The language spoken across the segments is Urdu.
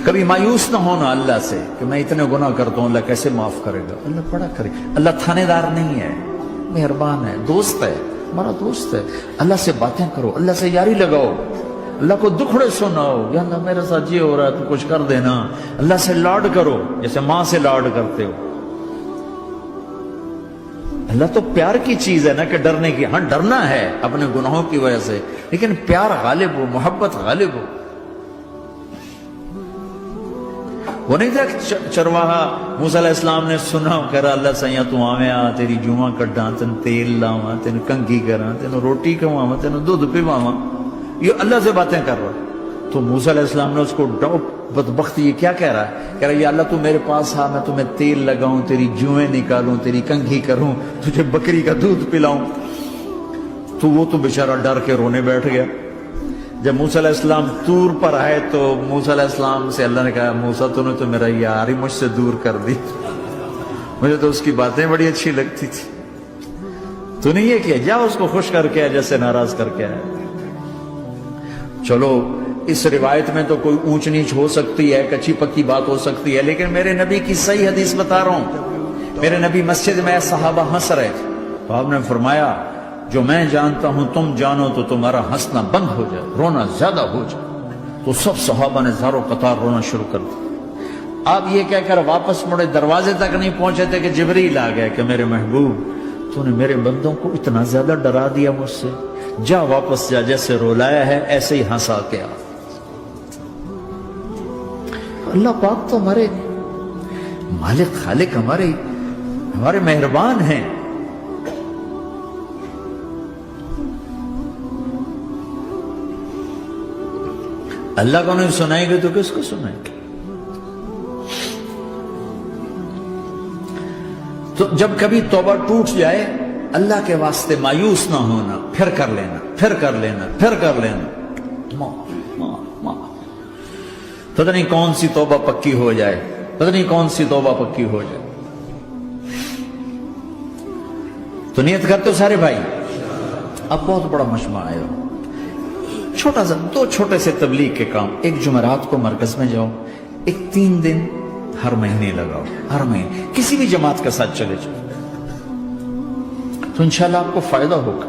کبھی مایوس نہ ہونا اللہ سے کہ میں اتنے گناہ کرتا ہوں، اللہ کیسے معاف کرے گا؟ اللہ بڑا کرے. اللہ تھانے دار نہیں ہے، مہربان ہے، دوست ہے، ہمارا دوست ہے. اللہ سے باتیں کرو، اللہ سے یاری لگاؤ، اللہ کو دکھڑے سناؤ، یا اللہ میرے ساتھ یہ ہو رہا ہے تو کچھ کر دینا. اللہ سے لاڈ کرو جیسے ماں سے لاڈ کرتے ہو. اللہ تو پیار کی چیز ہے نا کہ ڈرنے کی. ہاں ڈرنا ہے اپنے گناہوں کی وجہ سے، لیکن پیار غالب ہو، محبت غالب ہو. وہ نہیں تھا چرواہا موسیٰ علیہ السلام نے سنا، کہہ رہا اللہ سیاں تو آویں آ، تیری جوہاں کڈاں، تین تیل لاواں، تین کنگھی کراں، تین روٹی کھواواں، تین دودھ پیواواں. یہ اللہ سے باتیں کر رہا. تو موسیٰ علیہ السلام نے اس کو ڈاؤٹ، بدبخت یہ کیا کہہ رہا ہے؟ کہہ رہا ہے یا اللہ تو میرے پاس آ، میں تمہیں تیل لگاؤں، تیری جوئیں نکالوں، تیری کنگھی کروں، تجھے بکری کا دودھ پلاؤں. تو وہ تو بیچارہ ڈر کے رونے بیٹھ گیا. جب موسیٰ علیہ السلام طور پر آئے تو موسیٰ علیہ السلام سے اللہ نے کہا موسیٰ تو نے تو میرا یار ہی مجھ سے دور کر دی، مجھے تو اس کی باتیں بڑی اچھی لگتی تھی. تو نے یہ کیا، جا اس کو خوش کر کے جیسے ناراض کر کے آئے. چلو اس روایت میں تو کوئی اونچ نیچ ہو سکتی ہے، کچی پکی بات ہو سکتی ہے، لیکن میرے نبی کی صحیح حدیث بتا رہا ہوں. میرے نبی مسجد میں صحابہ ہنس رہے تھے تو آپ نے فرمایا جو میں جانتا ہوں تم جانو تو تمہارا ہنسنا بند ہو جائے، رونا زیادہ ہو جائے. تو سب صحابہ نے زاروں قطار رونا شروع کر دیا. آپ یہ کہہ کر واپس مڑے، دروازے تک نہیں پہنچے تھے کہ جبریل آ گئے کہ میرے محبوب تو نے میرے بندوں کو اتنا زیادہ ڈرا دیا مجھ سے، جا واپس جا، جیسے رولایا ہے ایسے ہی ہنسا کے آ. اللہ پاک تو ہمارے مالک خالق، ہمارے مہربان ہیں. اللہ کو نہیں سنائیں گے تو کس کو سنائیں گے؟ تو جب کبھی توبہ ٹوٹ جائے اللہ کے واسطے مایوس نہ ہونا، پھر کر لینا، پھر کر لینا، پھر کر لینا. پتہ نہیں کون سی توبہ پکی ہو جائے، پتہ نہیں کون سی توبہ پکی ہو جائے. تو نیت کرتے ہو سارے بھائی؟ اب بہت بڑا مجمع آئے ہو، چھوٹا سا دو چھوٹے سے تبلیغ کے کام. ایک جمعرات کو مرکز میں جاؤ، ایک 3 دن ہر مہینے لگاؤ، ہر مہینے کسی بھی جماعت کے ساتھ چلے جاؤ تو انشاءاللہ آپ کو فائدہ ہوگا.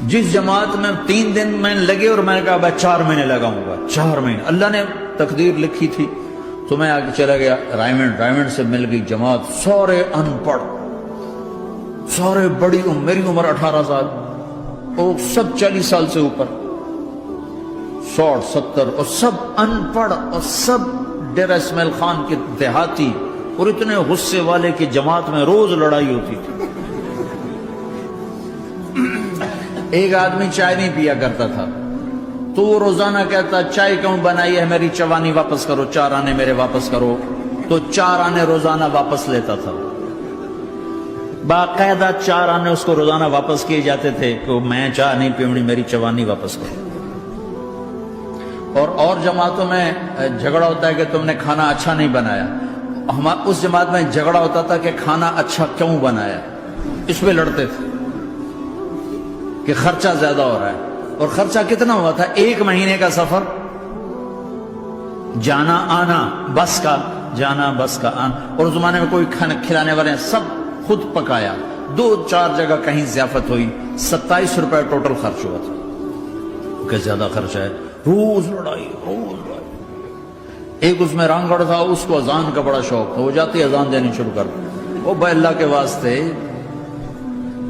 جس جماعت میں 3 دن میں لگے اور میں نے کہا 4 مہینے لگاؤں گا، 4 مہینے اللہ نے تقدیر لکھی تھی تو میں آگے چلا گیا. رائمنڈ سے مل گئی جماعت، سارے ان پڑھ، سارے بڑی عمر، میری عمر 18 سال اور سب 40 سال سے اوپر، 60 70 اور سب ان پڑھ اور سب ڈیرہ اسماعیل خان کے دیہاتی، اور اتنے غصے والے کی جماعت میں روز لڑائی ہوتی تھی. ایک آدمی چائے نہیں پیا کرتا تھا تو وہ روزانہ کہتا چائے کیوں بنائی ہے، میری چوانی واپس کرو، 4 آنے میرے واپس کرو. تو 4 آنے روزانہ واپس لیتا تھا، باقاعدہ 4 آنے اس کو روزانہ واپس کیے جاتے تھے کہ میں چائے نہیں پیونی، میری چوانی واپس کرو. اور جماعتوں میں جھگڑا ہوتا ہے کہ تم نے کھانا اچھا نہیں بنایا. اس جماعت میں جھگڑا ہوتا تھا کہ کھانا اچھا کیوں بنایا، اس پہ لڑتے تھے کہ خرچہ زیادہ ہو رہا ہے. اور خرچہ کتنا ہوا تھا؟ 1 مہینے کا سفر، جانا آنا، بس کا جانا بس کا آنا. اور اس زمانے میں کوئی کھانا کھلانے والے ہیں، سب خود پکایا. 2-4 جگہ کہیں ضیافت ہوئی، 27 روپے ٹوٹل خرچ ہوا تھا. کہ زیادہ خرچہ ہے، روز لڑائی، روز لڑائی. ایک اس میں رانگڑ تھا، اس کو اذان کا بڑا شوق تھا، وہ جاتی اذان دینی شروع کر دی. او بھائی اللہ کے واسطے،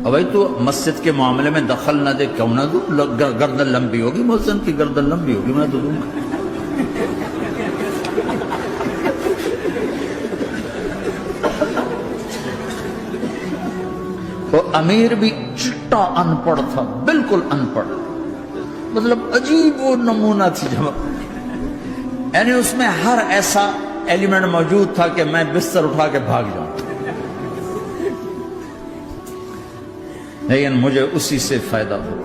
اب بھائی تو مسجد کے معاملے میں دخل نہ دے، کیوں نہ دوں؟ گردن لمبی ہوگی، مؤذن کی گردن لمبی ہوگی، میں تو دوں گا. اور امیر بھی چٹا ان پڑھ تھا، بالکل ان پڑھ، مطلب عجیب وہ نمونہ تھی جماعت. یعنی اس میں ہر ایسا ایلیمنٹ موجود تھا کہ میں بستر اٹھا کے بھاگ جاؤں، لیکن مجھے اسی سے فائدہ ہو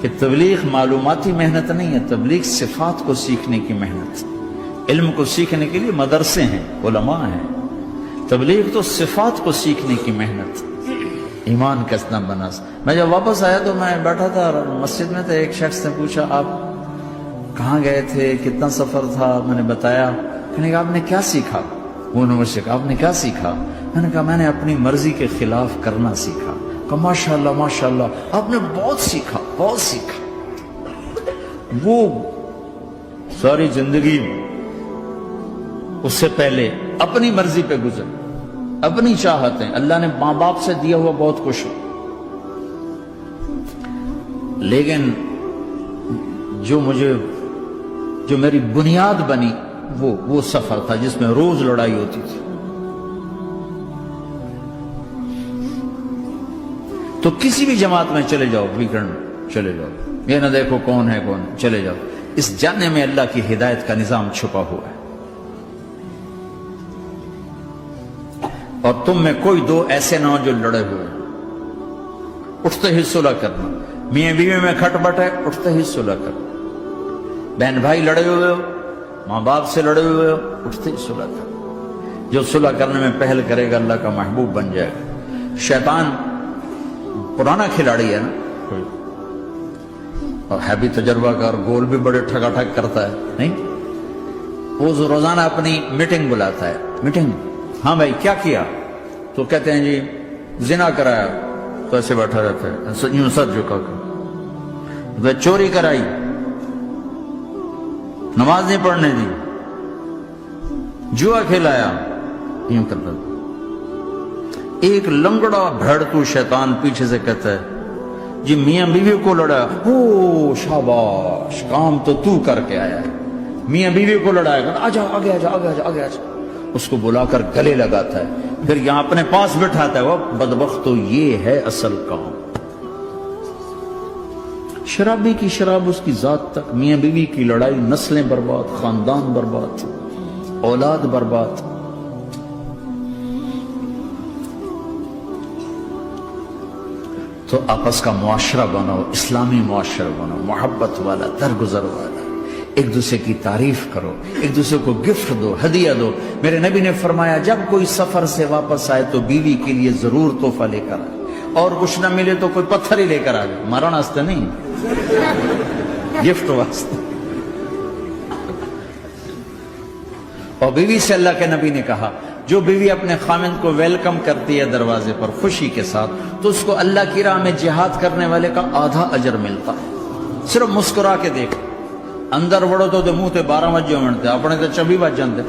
کہ تبلیغ معلوماتی محنت نہیں ہے، تبلیغ صفات کو سیکھنے کی محنت. علم کو سیکھنے کے لیے مدرسے ہیں، علماء ہیں، تبلیغ تو صفات کو سیکھنے کی محنت. ایمان کیسنا بنا. میں جب واپس آیا تو میں بیٹھا تھا مسجد میں، تو ایک شخص نے پوچھا آپ کہاں گئے تھے، کتنا سفر تھا؟ میں نے بتایا. کہنے کہا آپ نے کیا سیکھا؟ وہ نے مجھ سے کہا آپ نے کیا سیکھا؟ میں نے کہا میں نے اپنی مرضی کے خلاف کرنا سیکھا. کہا ماشاءاللہ ماشاءاللہ آپ نے بہت سیکھا، بہت سیکھا. وہ ساری زندگی اس سے پہلے اپنی مرضی پہ گزر، اپنی چاہتیں، اللہ نے ماں باپ سے دیا ہوا بہت کچھ، لیکن جو میری بنیاد بنی وہ سفر تھا جس میں روز لڑائی ہوتی تھی. تو کسی بھی جماعت میں چلے جاؤ، ویکنڈ چلے جاؤ، یہ نہ دیکھو کون ہے کون، چلے جاؤ. اس جاننے میں اللہ کی ہدایت کا نظام چھپا ہوا ہے. اور تم میں کوئی دو ایسے نہ ہو جو لڑے ہوئے، اٹھتے ہی صلح کرنا. میاں بیوی میں کھٹ بٹ ہے، اٹھتے ہی صلح کرنا. بہن بھائی لڑے ہوئے ہو، ماں باپ سے لڑے ہوئے ہو، اٹھتے ہی صلح کرنا. جو صلح کرنے میں پہل کرے گا اللہ کا محبوب بن جائے گا. شیطان پرانا کھلاڑی ہے نا کوئی، اور ہے بھی تجربہ کار، گول بھی بڑے ٹھگا ٹھگ کرتا ہے. نہیں، وہ روزانہ اپنی میٹنگ بلاتا ہے. میٹنگ، ہاں بھائی کیا کیا؟ تو کہتے ہیں جی زنا کرایا، تو ایسے بیٹھا رہتا ہے یوں سر جھکا کر. چوری کرائی، نماز نہیں پڑھنے دی، جوا کھلایا، یوں کرتا. ایک لنگڑا بھیڑتو شیطان پیچھے سے کہتا ہے جی میاں بیوی کو لڑا، او شاباش کام تو کر کے آیا ہے. میاں بیوی کو لڑایا، آجا آگے آجا آگے آجا آگے آجا. اس کو بلا کر گلے لگاتا ہے، پھر یہاں اپنے پاس بٹھاتا ہے. وہ بدبخت تو یہ ہے اصل کام. شرابی کی شراب اس کی ذات تک، میاں بیوی کی لڑائی، نسلیں برباد، خاندان برباد، اولاد برباد. تو آپس کا معاشرہ بناؤ، اسلامی معاشرہ بناؤ، محبت والا، درگزر والا. ایک دوسرے کی تعریف کرو، ایک دوسرے کو گفٹ دو، ہدیہ دو. میرے نبی نے فرمایا جب کوئی سفر سے واپس آئے تو بیوی کے لیے ضرور تحفہ لے کر آئے، اور کچھ نہ ملے تو کوئی پتھر ہی لے کر آئے. مارن واسطے نہیں، گفٹ واسطے. اور بیوی سے اللہ کے نبی نے کہا جو بیوی اپنے خامند کو ویلکم کرتی ہے دروازے پر خوشی کے ساتھ، تو اس کو اللہ کی راہ میں جہاد کرنے والے کا آدھا اجر ملتا ہے. صرف مسکرا کے دیکھ، اندر وڑو تو منہ تے 12 بجے منتے، اپنے تو 24 بج جاندے.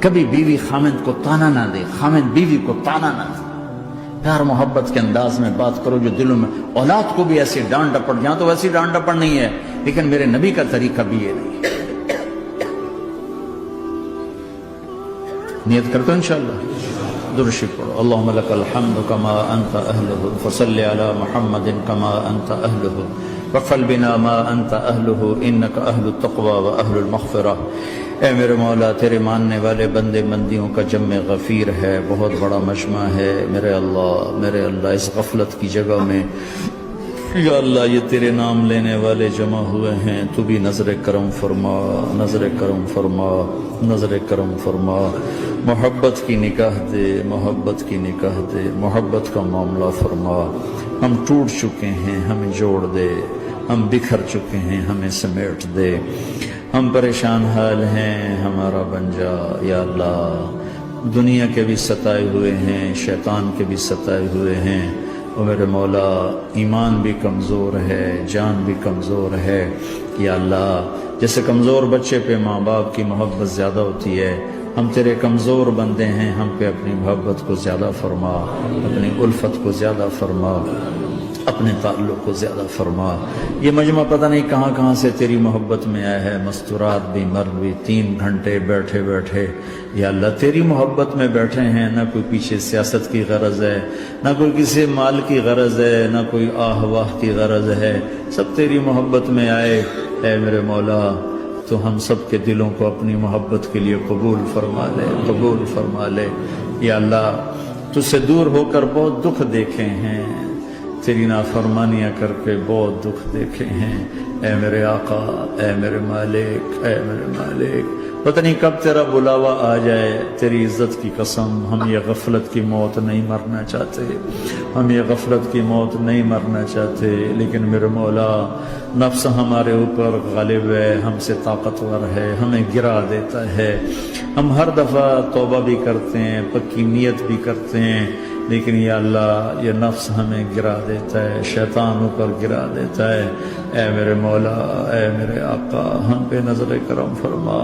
کبھی بیوی خامند کو تانا نہ دے، خامند بیوی کو تانا نہ دے. پیار محبت کے انداز میں بات کرو جو دلوں میں. اولاد کو بھی ایسی ڈانٹ ڈپٹ، یہاں تو ویسی ڈانٹ ڈپٹ نہیں ہے، لیکن میرے نبی کا طریقہ بھی یہ نہیں ہے. نیت کرتے ہو انشاءاللہ. درشی پڑھو. اللہم لک الحمد کما انت اہلہ، فصل علی محمد کما انت اہلہ، وفعل بنا ما انت اہلہ، انک اہل التقوی و اہل المغفرہ. اے میرے مولا، تیرے ماننے والے بندے بندیوں کا جمع غفیر ہے، بہت بڑا مجمع ہے. میرے اللہ اس غفلت کی جگہ میں یا اللہ یہ تیرے نام لینے والے جمع ہوئے ہیں، تو بھی نظر کرم فرما، نظر کرم فرما، نظر کرم فرما. محبت کی نکاح دے، محبت کی نکاح دے، محبت کا معاملہ فرما. ہم ٹوٹ چکے ہیں، ہمیں جوڑ دے. ہم بکھر چکے ہیں، ہمیں سمیٹ دے. ہم پریشان حال ہیں، ہمارا بن جا یا اللہ. دنیا کے بھی ستائے ہوئے ہیں، شیطان کے بھی ستائے ہوئے ہیں. اور میرے مولا ایمان بھی کمزور ہے، جان بھی کمزور ہے یا اللہ. جیسے کمزور بچے پہ ماں باپ کی محبت زیادہ ہوتی ہے، ہم تیرے کمزور بندے ہیں، ہم پہ اپنی محبت کو زیادہ فرما، اپنی الفت کو زیادہ فرما، اپنے تعلق کو زیادہ فرما. یہ مجمع پتہ نہیں کہاں کہاں سے تیری محبت میں آیا ہے. مستورات بھی، مرد بھی، 3 گھنٹے بیٹھے بیٹھے یا اللہ تیری محبت میں بیٹھے ہیں. نہ کوئی پیچھے سیاست کی غرض ہے، نہ کوئی کسی مال کی غرض ہے، نہ کوئی آہ واہ کی غرض ہے. سب تیری محبت میں آئے. اے میرے مولا تو ہم سب کے دلوں کو اپنی محبت کے لیے قبول فرما لے، قبول فرما لے. یا اللہ تجھ سے دور ہو کر بہت دکھ دیکھے ہیں، تیری نافرمانیاں کر کے بہت دکھ دیکھے ہیں، اے میرے آقا، اے میرے مالک، اے میرے مالک، پتہ نہیں کب تیرا بلاوا آ جائے، تیری عزت کی قسم ہم یہ غفلت کی موت نہیں مرنا چاہتے، ہم یہ غفلت کی موت نہیں مرنا چاہتے، لیکن میرے مولا نفس ہمارے اوپر غالب ہے، ہم سے طاقتور ہے، ہمیں گرا دیتا ہے، ہم ہر دفعہ توبہ بھی کرتے ہیں، پکی نیت بھی کرتے ہیں، لیکن یا اللہ یہ نفس ہمیں گرا دیتا ہے، شیطان اوپر گرا دیتا ہے، اے میرے مولا، اے میرے آقا، ہم پہ نظر کرم فرما،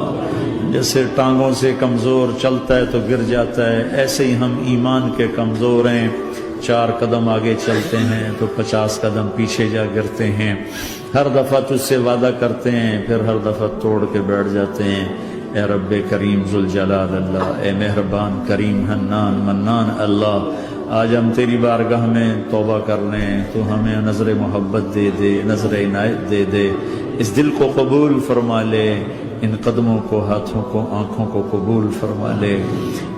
جیسے ٹانگوں سے کمزور چلتا ہے تو گر جاتا ہے، ایسے ہی ہم ایمان کے کمزور ہیں، 4 قدم آگے چلتے ہیں تو 50 قدم پیچھے جا گرتے ہیں، ہر دفعہ تجھ سے وعدہ کرتے ہیں پھر ہر دفعہ توڑ کے بیٹھ جاتے ہیں، اے رب کریم ذوالجلال اللہ، اے مہربان کریم حنان منان اللہ، آج ہم تیری بارگاہ میں توبہ کر لیں، تو ہمیں نظر محبت دے دے، نظر عنایت دے دے، اس دل کو قبول فرما لے، ان قدموں کو، ہاتھوں کو، آنکھوں کو قبول فرما لے،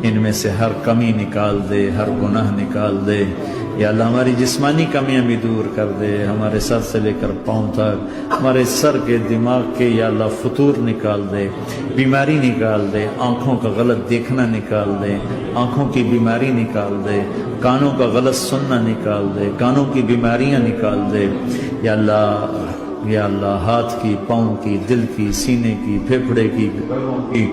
ان میں سے ہر کمی نکال دے، ہر گناہ نکال دے، یا اللہ ہماری جسمانی کمیاں بھی دور کر دے، ہمارے سر سے لے کر پاؤں تک، ہمارے سر کے دماغ کے یا اللہ فطور نکال دے، بیماری نکال دے، آنکھوں کا غلط دیکھنا نکال دے، آنکھوں کی بیماری نکال دے، کانوں کا غلط سننا نکال دے، کانوں کی بیماریاں نکال دے، یا اللہ، یا اللہ ہاتھ کی، پاؤں کی، دل کی، سینے کی، پھیپھڑے کی، گردوں کی،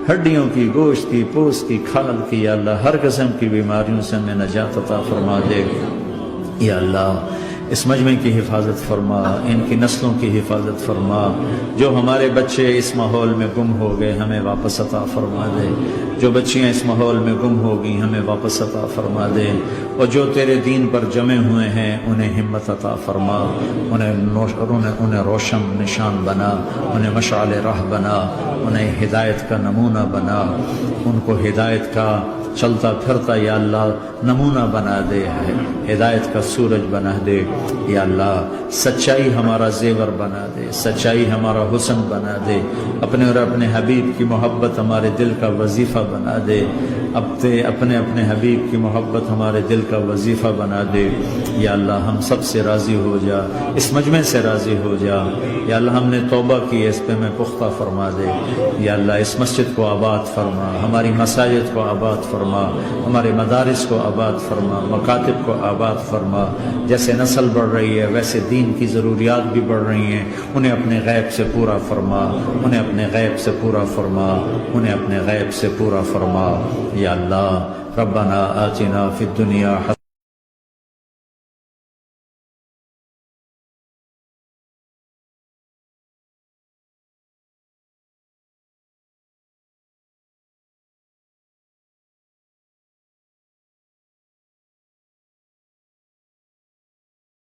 ہڈیوں کی، گوشت کی، پوست کی، کھال کی، یا اللہ ہر قسم کی بیماریوں سے ہمیں نجات عطا فرما دے، یا اللہ اس مجمع کی حفاظت فرما، ان کی نسلوں کی حفاظت فرما، جو ہمارے بچے اس ماحول میں گم ہو گئے ہمیں واپس عطا فرما دے، جو بچیاں اس ماحول میں گم ہو گئی ہمیں واپس عطا فرما دے، اور جو تیرے دین پر جمے ہوئے ہیں انہیں ہمت عطا فرما، انہیں روشن نشان بنا، انہیں مشعل راہ بنا، انہیں ہدایت کا نمونہ بنا، ان کو ہدایت کا چلتا پھرتا یا اللہ نمونہ بنا دے، ہدایت کا سورج بنا دے، یا اللہ سچائی ہمارا زیور بنا دے، سچائی ہمارا حسن بنا دے، اپنے اور اپنے حبیب کی محبت ہمارے دل کا وظیفہ بنا دے، اپنے حبیب کی محبت ہمارے دل کا وظیفہ بنا دے، یا اللہ ہم سب سے راضی ہو جا، اس مجمع سے راضی ہو جا، یا اللہ ہم نے توبہ کی اس پہ میں پختہ فرما دے، یا اللہ اس مسجد کو آباد فرما، ہماری مساجد کو آباد فرما، ہمارے مدارس کو آباد فرما، مکاتب کو آباد فرما، جیسے نسل بڑھ رہی ہے ویسے دین کی ضروریات بھی بڑھ رہی ہیں، انہیں اپنے غیب سے پورا فرما، انہیں اپنے غیب سے پورا فرما، انہیں اپنے غیب سے پورا فرما، یا اللہ ربنا آتنا فی الدنیا